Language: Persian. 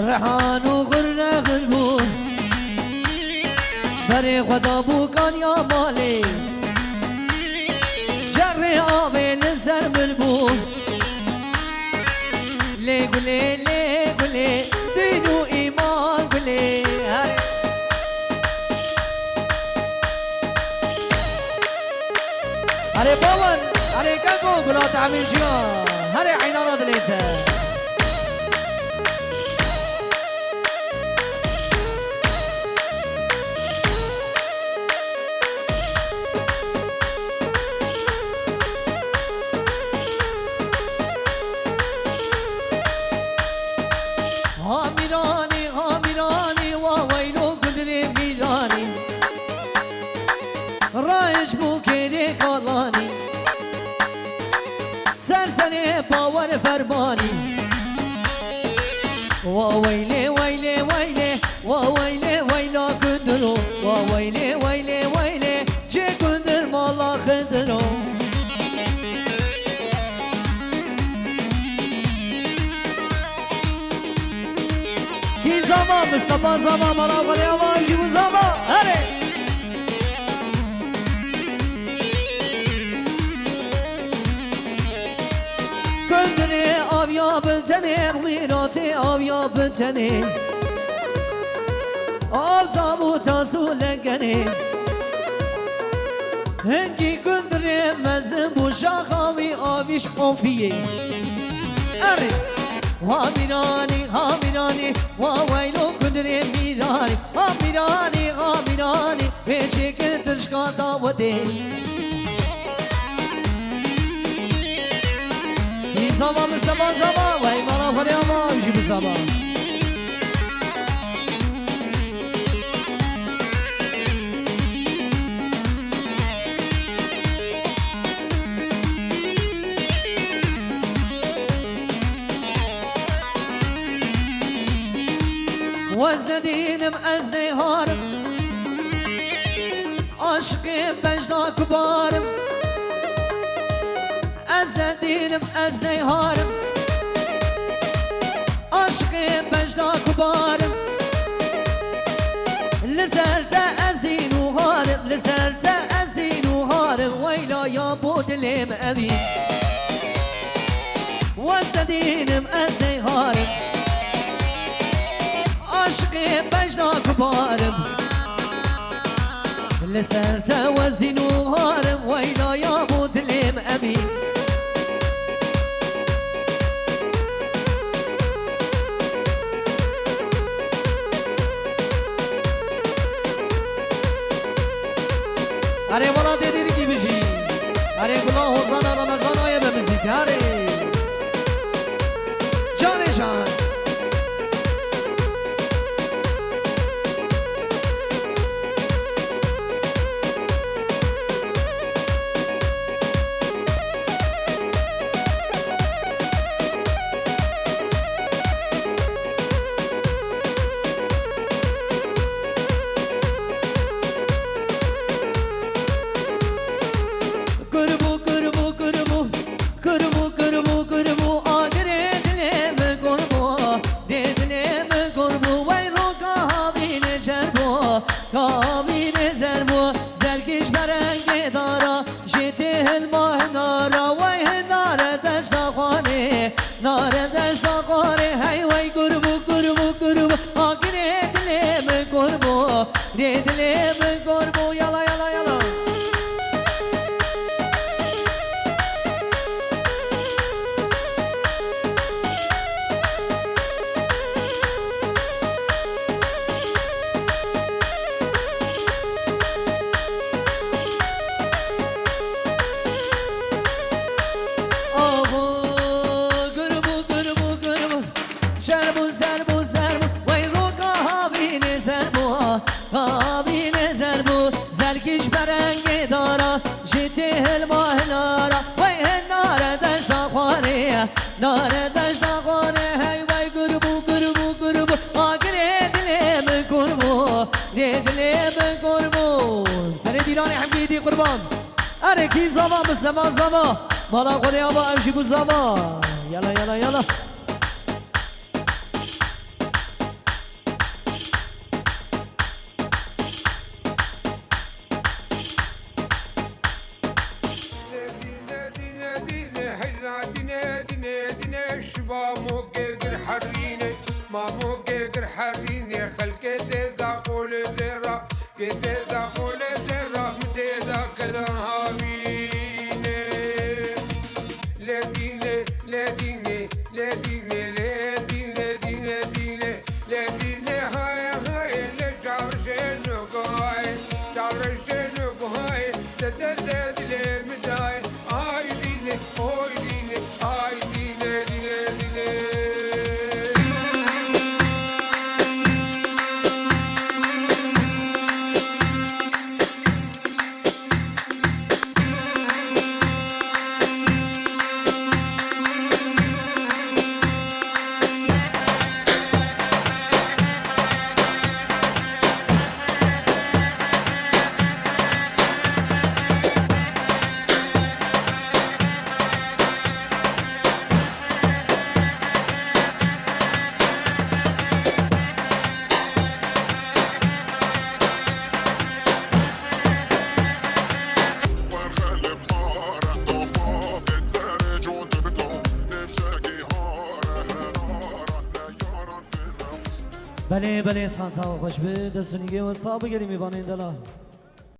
رحان و غره غربون بر خدا بوکان یا مالی جر آبه لزر بلبون لی گله دین و ایمان گله هره باون هره کگو گلا تعمیر جان هره عینانا دلیته سرسنه باور فرمانی وا ویله ویله ویله وا ویله ویلا کندرو وا ویله ویله ویله چه کندر مالا خندرو کی زمان مصطفی زمان مالا ولی آواجی و زمان هره آبیاب تنه ویرات آبیاب تنه آل تابوتا سولگنه هنگی گندره مزن بوشاخاوی آبیش قوفیه اره هامیرانی هامیرانی ویلو گندره میرانی هامیرانی هامیرانی پیچه که تشکا داوده زمان مصطفى زمان وای مالا خودی اما میشی به زمان وزن دینم از نهارم عاشق بجنا کبارم از ندینم از نیهارم عاشق بجنا کبارم لزرده از دین و هارم لزرده از دین و هارم ویلا یا بودلم امین وز ندینم از نیهارم عاشق بجنا کبارم لزرده وز دین و هارم ویلا یا بودلم امین اره والا دیدی کی بشی اره گلا حسن رمضان آیه به موزیک اره جان جان نار دشت آقانه هی وای گربو آگره دلم گربو دلم گربو سر دیران حمدیدی قربان اره کی زمان مسلمان زمان مالا قولی آبا امشی بو زمان یلا مامو كيكر حريني خلقي تيدا قول زرا كيدا قول زرا متيدا كذا هابيني لديني لديني لديني لديني لديني لديني لديني هاي هاي لشارشينو قاي شارشينو قاي تدرد لي مداي هاي ديني هاي ديني هاي ديني ديني ديني بله بله سانتا و خوش به دستونیگه و صابه گری میبانه این دلا